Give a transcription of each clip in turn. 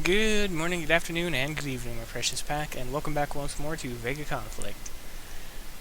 Good morning, good afternoon, and good evening, my precious pack, and welcome back once more to VEGA Conflict.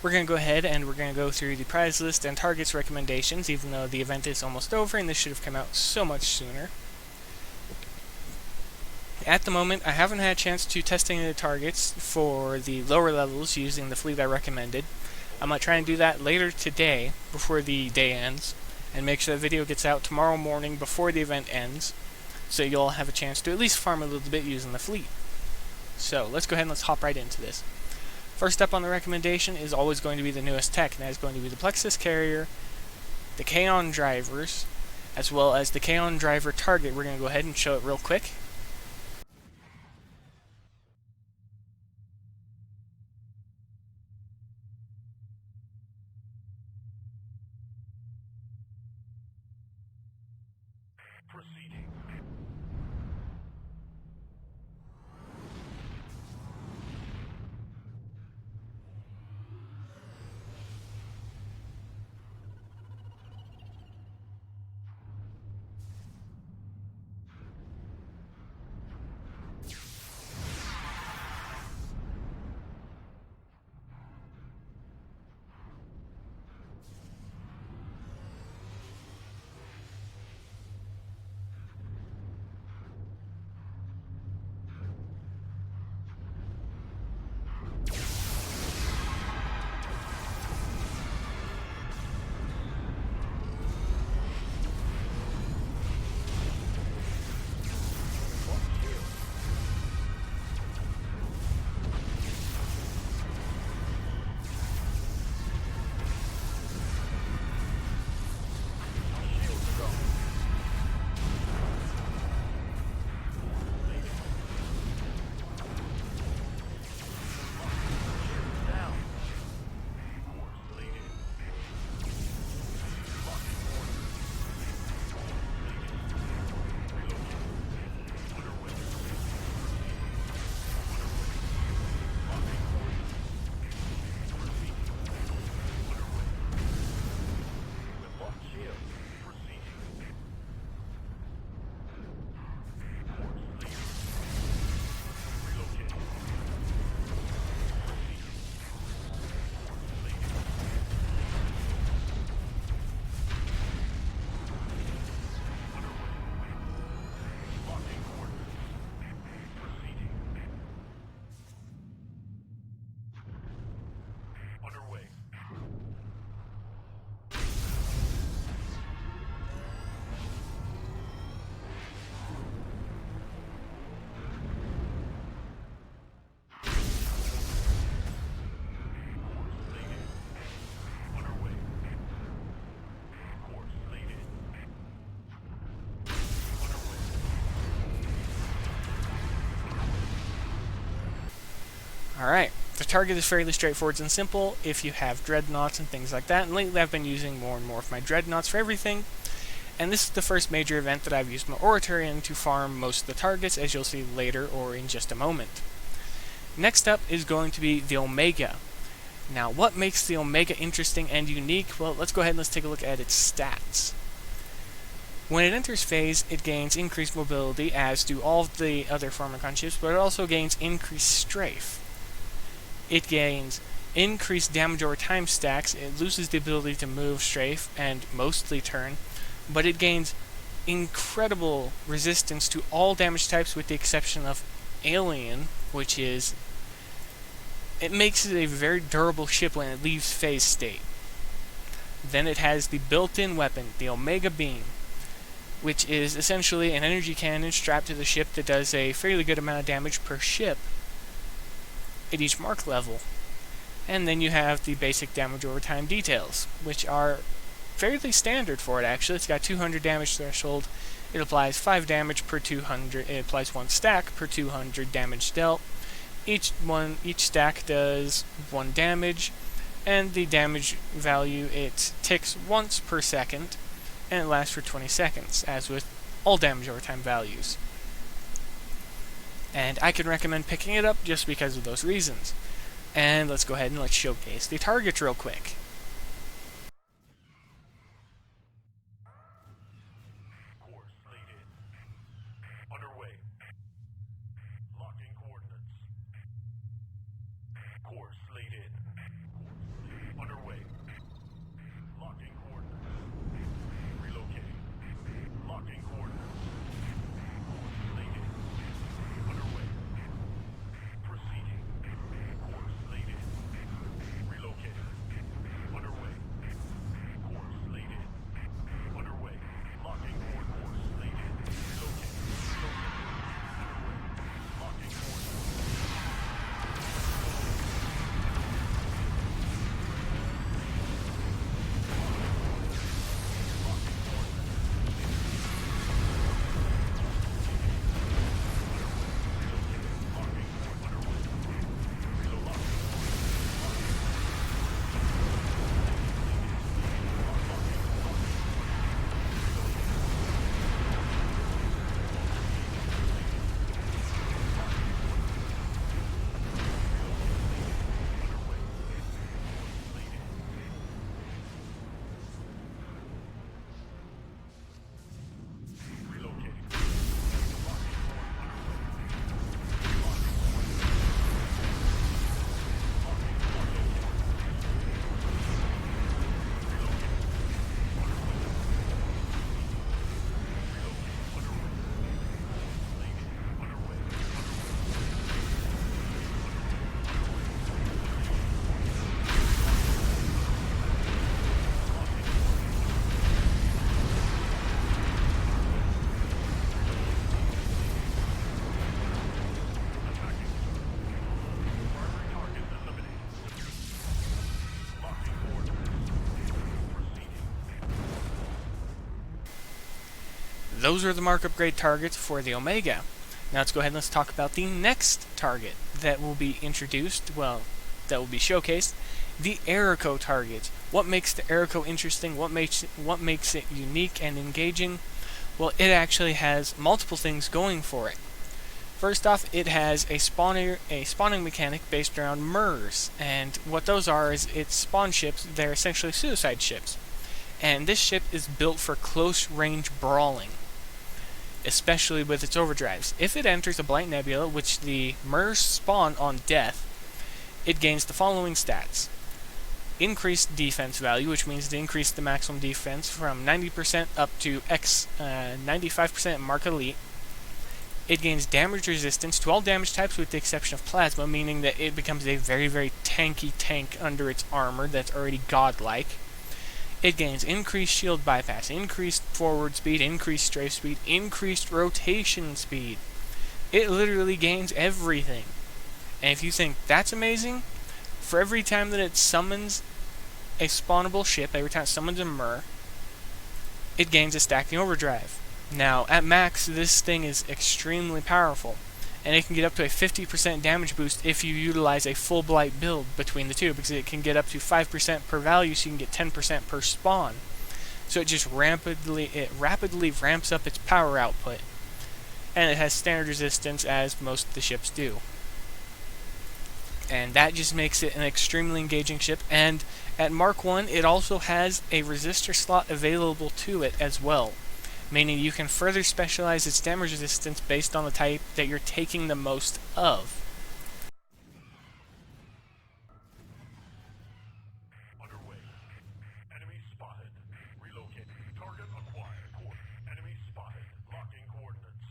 We're going to go ahead and we're going to go through the prize list and targets recommendations, even though the event is almost over and this should have come out so much sooner. At the moment, I haven't had a chance to test any of the targets for the lower levels using the fleet I recommended. I might try and do that later today, before the day ends, and make sure the video gets out tomorrow morning before the event ends, so you'll have a chance to at least farm a little bit using the fleet. So let's go ahead and let's hop right into this. First up on the recommendation is always going to be the newest tech, and that is going to be the Plexus Carrier, the Kaon drivers, as well as the Kaon driver target. We're going to go ahead and show it real quick. Alright, the target is fairly straightforward and simple if you have dreadnoughts and things like that, and lately I've been using more and more of my dreadnoughts for everything, and this is the first major event that I've used my Altairian to farm most of the targets, as you'll see later or in just a moment. Next up is going to be the Omega. Now, what makes the Omega interesting and unique? Well, let's go ahead and let's take a look at its stats. When it enters phase, it gains increased mobility, as do all of the other Pharmakon ships, but it also gains increased strafe. It gains increased damage over time stacks, it loses the ability to move, strafe, and mostly turn, but it gains incredible resistance to all damage types with the exception of alien, which is... it makes it a very durable ship when it leaves phase state. Then it has the built-in weapon, the Omega Beam, which is essentially an energy cannon strapped to the ship that does a fairly good amount of damage per ship at each mark level. And then you have the basic damage over time details, which are fairly standard for it actually. It's got 200 damage threshold, it applies 5 damage per 200, it applies 1 stack per 200 damage dealt. Each stack does 1 damage, and the damage value, it ticks once per second, and it lasts for 20 seconds, as with all damage over time values. And I can recommend picking it up just because of those reasons. And let's go ahead and let's showcase the targets real quick. Course laid in. Underway. Locking coordinates. Relocating. Locking coordinates. Course laid in. Underway. Proceeding. Course laid in. Relocating. Underway. Course laid in. Underway. Locking course laid in. Relocating. Underway. Locking coordinates. Those are the mark upgrade targets for the Omega. Now let's go ahead and let's talk about the next target that will be introduced, well, that will be showcased, the Eriko target. What makes the Eriko interesting? What makes it unique and engaging? Well, it actually has multiple things going for it. First off, it has a spawning mechanic based around MERS, and what those are is its spawn ships. They're essentially suicide ships, and this ship is built for close range brawling, especially with its overdrives. If it enters a blank nebula, which the MERS spawn on death, it gains the following stats. Increased defense value, which means to increase the maximum defense from 90% up to 95% Mark Elite. It gains damage resistance to all damage types with the exception of plasma, meaning that it becomes a very, very tanky tank under its armor that's already godlike. It gains increased shield bypass, increased forward speed, increased strafe speed, increased rotation speed. It literally gains everything. And if you think that's amazing, for every time that it summons a spawnable ship, every time it summons a MER, it gains a stacking overdrive. Now, at max, this thing is extremely powerful, and it can get up to a 50% damage boost if you utilize a full blight build between the two, because it can get up to 5% per value, so you can get 10% per spawn. So it just rapidly ramps up its power output, and it has standard resistance as most of the ships do. And that just makes it an extremely engaging ship, and at Mark 1 it also has a resistor slot available to it as well, meaning you can further specialize its damage resistance based on the type that you're taking the most of. Underway. Enemy spotted. Relocate. Target acquired. Course. Enemy spotted. Locking coordinates.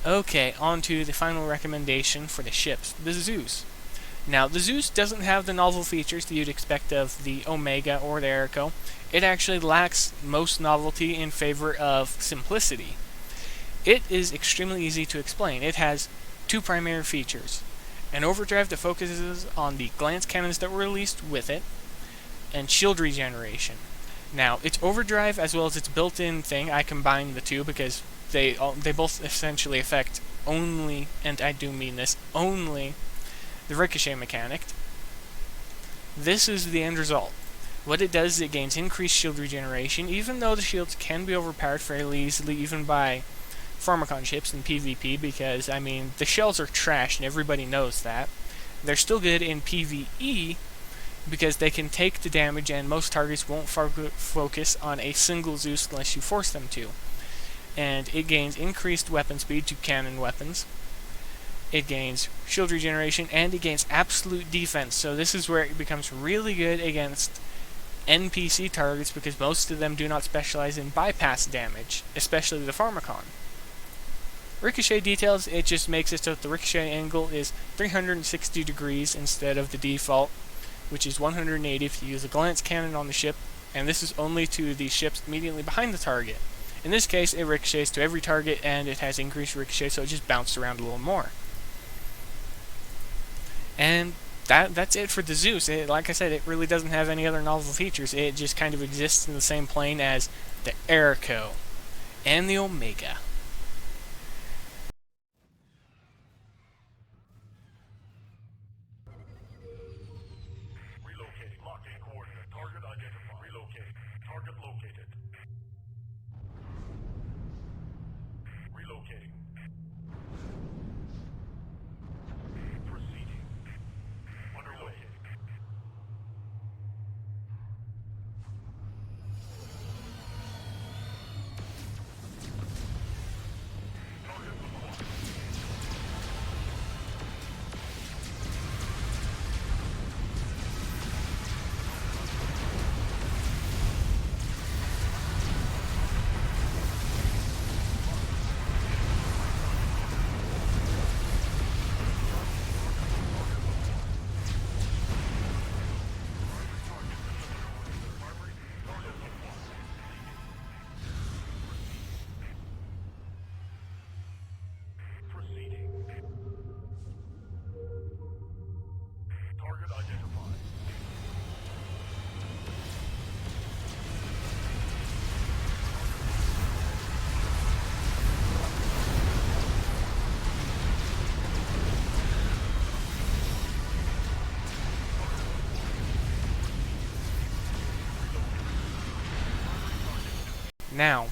Okay, on to the final recommendation for the ships, the Zeus. Now, the Zeus doesn't have the novel features that you'd expect of the Omega or the Eriko. It actually lacks most novelty in favor of simplicity. It is extremely easy to explain. It has two primary features: an overdrive that focuses on the glance cannons that were released with it, and shield regeneration. Now, its overdrive as well as its built-in thing, I combined the two because they both essentially affect only, and I do mean this, only the ricochet mechanic. This is the end result. What it does is it gains increased shield regeneration, even though the shields can be overpowered fairly easily, even by Pharmakon ships in PvP, because, I mean, the shells are trash and everybody knows that. They're still good in PvE, because they can take the damage and most targets won't focus on a single Zeus unless you force them to. And it gains increased weapon speed to cannon weapons. It gains shield regeneration, and it gains absolute defense. So this is where it becomes really good against NPC targets, because most of them do not specialize in bypass damage, especially the Pharmakon. Ricochet details, it just makes it so that the ricochet angle is 360 degrees instead of the default, which is 180 if you use a glance cannon on the ship, and this is only to the ships immediately behind the target. In this case, it ricochets to every target, and it has increased ricochet, so it just bounced around a little more. And that's it for the Zeus. Like I said, it really doesn't have any other novel features. It just kind of exists in the same plane as the Eriko and the Omega. Relocating. Locking coordinate. Target identified. Relocating. Target located. Relocating. Proceeding. Underway. Target acquired. Proceeding. Target identified. Now,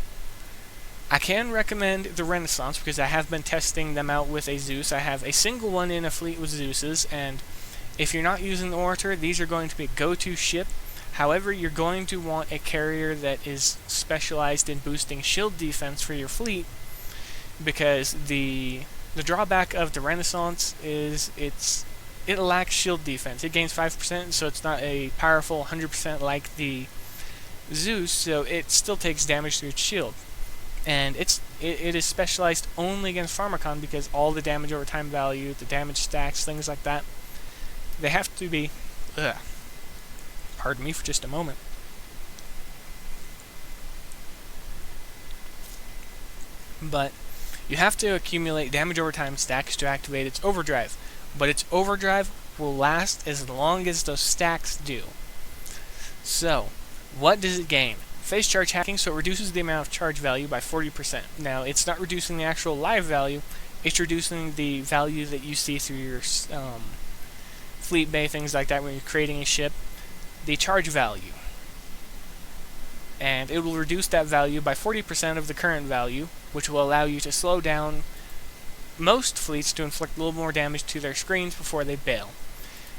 I can recommend the Renaissance because I have been testing them out with a Zeus. I have a single one in a fleet with Zeus's, and if you're not using the Orator, these are going to be a go-to ship. However, you're going to want a carrier that is specialized in boosting shield defense for your fleet, because the drawback of the Renaissance is it lacks shield defense. It gains 5%, so it's not a powerful 100% like the Zeus, so it still takes damage through its shield. And it is specialized only against Pharmakon because all the damage over time value, the damage stacks, things like that, they have to be... Pardon me for just a moment. But you have to accumulate damage over time stacks to activate its overdrive. But its overdrive will last as long as those stacks do. So, what does it gain? Phase charge hacking, so it reduces the amount of charge value by 40%. Now, it's not reducing the actual live value, it's reducing the value that you see through your fleet bay, things like that when you're creating a ship, the charge value. And it will reduce that value by 40% of the current value, which will allow you to slow down most fleets to inflict a little more damage to their screens before they bail.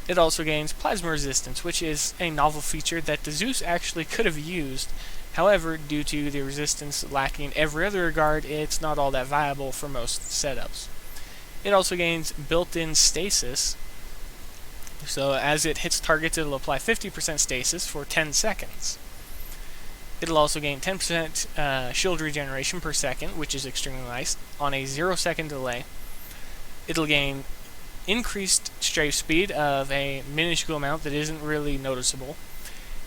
It also gains plasma resistance, which is a novel feature that the Zeus actually could have used. However, due to the resistance lacking in every other regard, it's not all that viable for most setups. It also gains built-in stasis, so as it hits targets, it'll apply 50% stasis for 10 seconds. It'll also gain 10% shield regeneration per second, which is extremely nice. on a 0-second delay. It'll gain increased strafe speed of a minuscule amount that isn't really noticeable,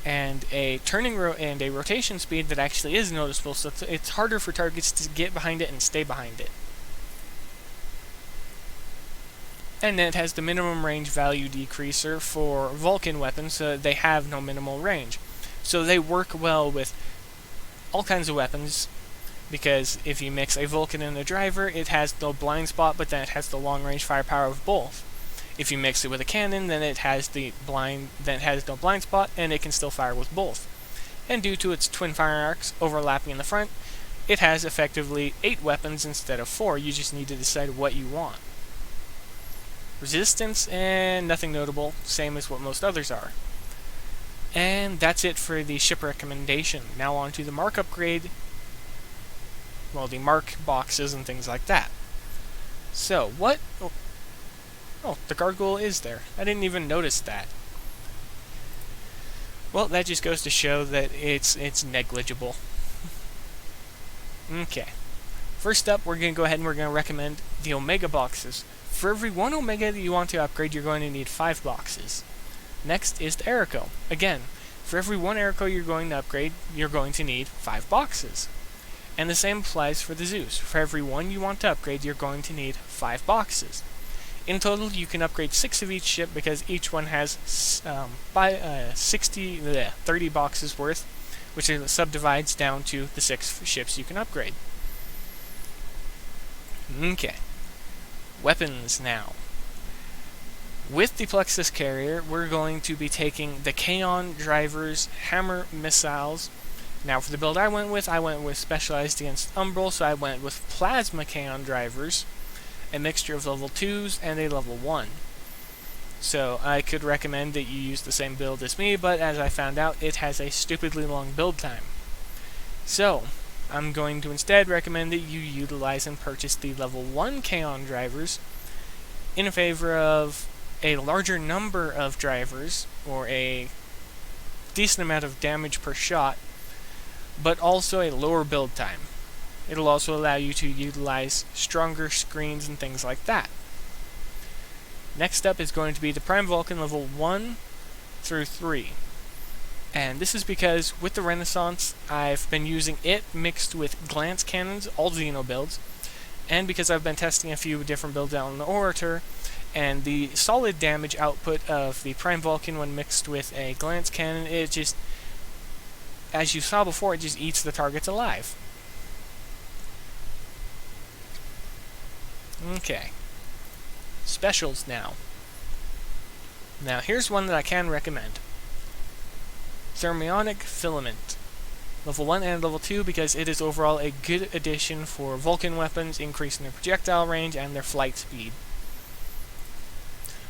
and a rotation speed that actually is noticeable, so it's harder for targets to get behind it and stay behind it. And then it has the minimum range value decreaser for Vulcan weapons, so they have no minimal range. So they work well with all kinds of weapons, because if you mix a Vulcan and a driver, it has no blind spot, but then it has the long range firepower of both. If you mix it with a cannon, then it has no blind spot, and it can still fire with both. And due to its twin fire arcs overlapping in the front, it has effectively 8 weapons instead of 4. You just need to decide what you want. Resistance, and nothing notable, same as what most others are. And that's it for the ship recommendation. Now on to the mark upgrade. Well, the mark boxes and things like that. So, what... Oh, the gargoyle is there. I didn't even notice that. Well, that just goes to show that it's negligible. Okay. First up, we're going to go ahead and we're going to recommend the Omega boxes. For every 1 Omega that you want to upgrade, you're going to need 5 boxes. Next is the Eriko. Again, for every 1 Eriko you're going to upgrade, you're going to need 5 boxes. And the same applies for the Zeus. For every 1 you want to upgrade, you're going to need 5 boxes. In total, you can upgrade 6 of each ship because each one has 30 boxes worth, which subdivides down to the 6 ships you can upgrade. Okay. Weapons now. With the Plexus carrier, we're going to be taking the Kaon driver's hammer missiles. Now for the build I went with specialized against Umbra, so I went with plasma Kaon drivers, a mixture of level 2s and a level 1. So I could recommend that you use the same build as me, but as I found out, it has a stupidly long build time. So I'm going to instead recommend that you utilize and purchase the level 1 Kaon drivers in favor of a larger number of drivers, or a decent amount of damage per shot, but also a lower build time. It'll also allow you to utilize stronger screens and things like that. Next up is going to be the Prime Vulcan level 1 through 3. And this is because with the Renaissance, I've been using it mixed with glance cannons, all Xeno builds, and because I've been testing a few different builds out on the Orator, and the solid damage output of the Prime Vulcan when mixed with a glance cannon, it just, as you saw before, it just eats the targets alive. Okay. Specials now. Now here's one that I can recommend. Thermionic Filament. Level 1 and level 2 because it is overall a good addition for Vulcan weapons, increasing their projectile range and their flight speed.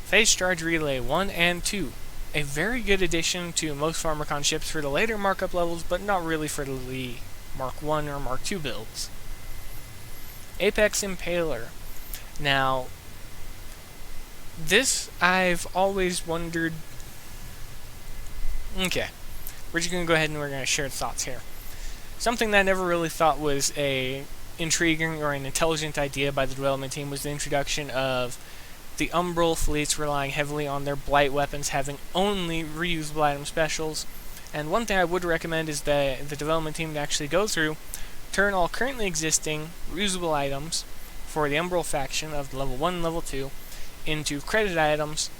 Phase Charge Relay 1 and 2. A very good addition to most Pharmakon ships for the later markup levels, but not really for the Mark 1 or Mark 2 builds. Apex Impaler. Now, this I've always wondered... Okay. We're just going to go ahead and we're going to share thoughts here. Something that I never really thought was a intriguing or an intelligent idea by the development team was the introduction of the Umbral fleets relying heavily on their blight weapons having only reusable item specials. And one thing I would recommend is that the development team to actually go through, turn all currently existing reusable items for the Umbral faction of level 1 and level 2 into credit items,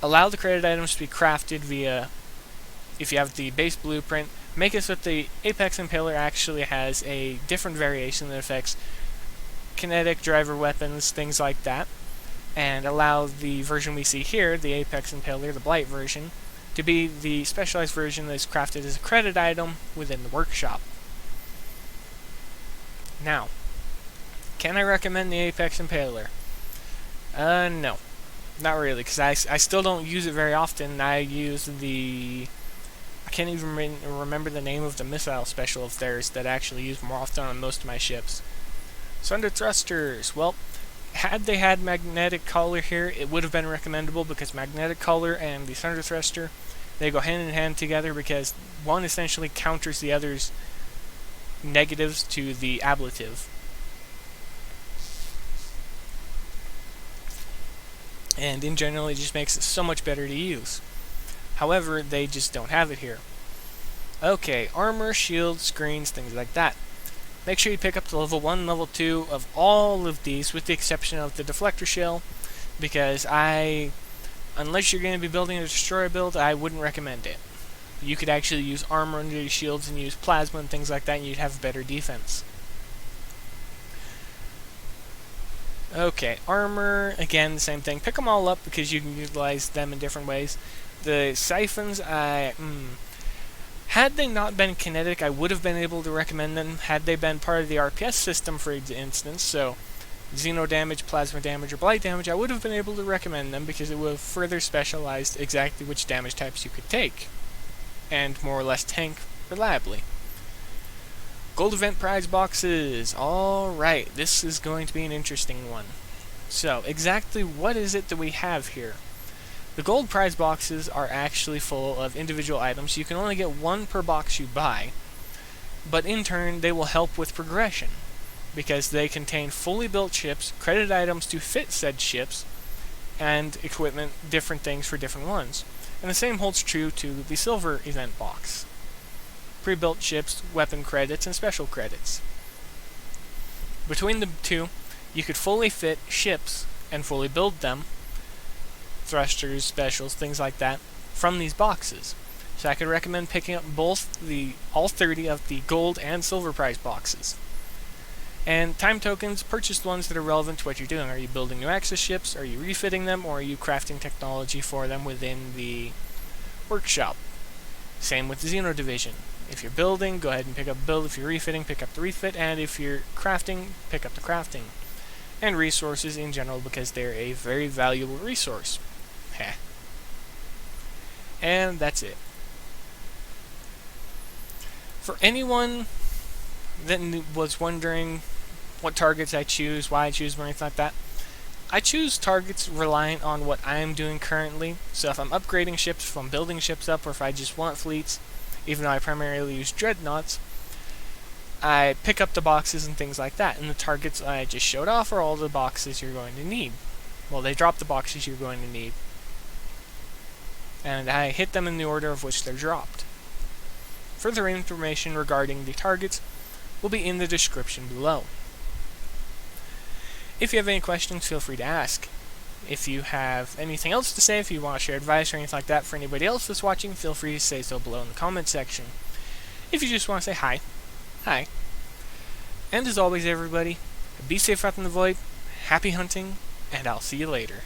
allow the credit items to be crafted via, if you have the base blueprint, make it so that the Apex Impaler actually has a different variation that affects kinetic, driver weapons, things like that, and allow the version we see here, the Apex Impaler, the Blight version, to be the specialized version that is crafted as a credit item within the workshop. Now, can I recommend the Apex Impaler? No. Not really, because I still don't use it very often. I use the... I can't even remember the name of the missile special of theirs that I actually use more often on most of my ships. Sunder Thrusters. Well, had they had Magnetic Collar here, it would have been recommendable because Magnetic Collar and the Sunder Thruster, they go hand in hand together because one essentially counters the other's negatives to the ablative. and in general it just makes it so much better to use. However, they just don't have it here. Okay, armor, shield, screens, things like that. Make sure you pick up the level 1, level 2 of all of these, with the exception of the deflector shell, because unless you're going to be building a destroyer build, I wouldn't recommend it. You could actually use armor under your shields and use plasma and things like that, and you'd have better defense. Okay, armor, again, the same thing. Pick them all up because you can utilize them in different ways. The siphons, had they not been kinetic, I would have been able to recommend them. Had they been part of the RPS system, for instance, so Xeno damage, plasma damage, or blight damage, I would have been able to recommend them because it would have further specialized exactly which damage types you could take, and more or less tank reliably. Gold event prize boxes. Alright, this is going to be an interesting one. So, exactly what is it that we have here? The gold prize boxes are actually full of individual items. You can only get one per box you buy, but in turn they will help with progression, because they contain fully built ships, credit items to fit said ships, and equipment, different things for different ones. And the same holds true to the silver event box. Pre-built ships, weapon credits, and special credits. Between the two, you could fully fit ships and fully build them, thrusters, specials, things like that, from these boxes. So I could recommend picking up all 30 of the gold and silver prize boxes. And time tokens, purchase ones that are relevant to what you're doing. Are you building new access ships? Are you refitting them? Or are you crafting technology for them within the workshop? Same with the Xeno division. If you're building, go ahead and pick up a build. If you're refitting, pick up the refit. And if you're crafting, pick up the crafting. And resources in general, because they're a very valuable resource. Heh. And that's it. For anyone that was wondering what targets I choose, why I choose them, or anything like that, I choose targets reliant on what I am doing currently. So if I'm upgrading ships, if I'm building ships up, or if I just want fleets, even though I primarily use dreadnoughts, I pick up the boxes and things like that. And the targets I just showed off are all the boxes you're going to need. Well, they drop the boxes you're going to need. And I hit them in the order of which they're dropped. Further information regarding the targets will be in the description below. If you have any questions, feel free to ask. If you have anything else to say, if you want to share advice or anything like that for anybody else that's watching, feel free to say so below in the comment section. If you just want to say hi, hi. And as always, everybody, be safe out in the void, happy hunting, and I'll see you later.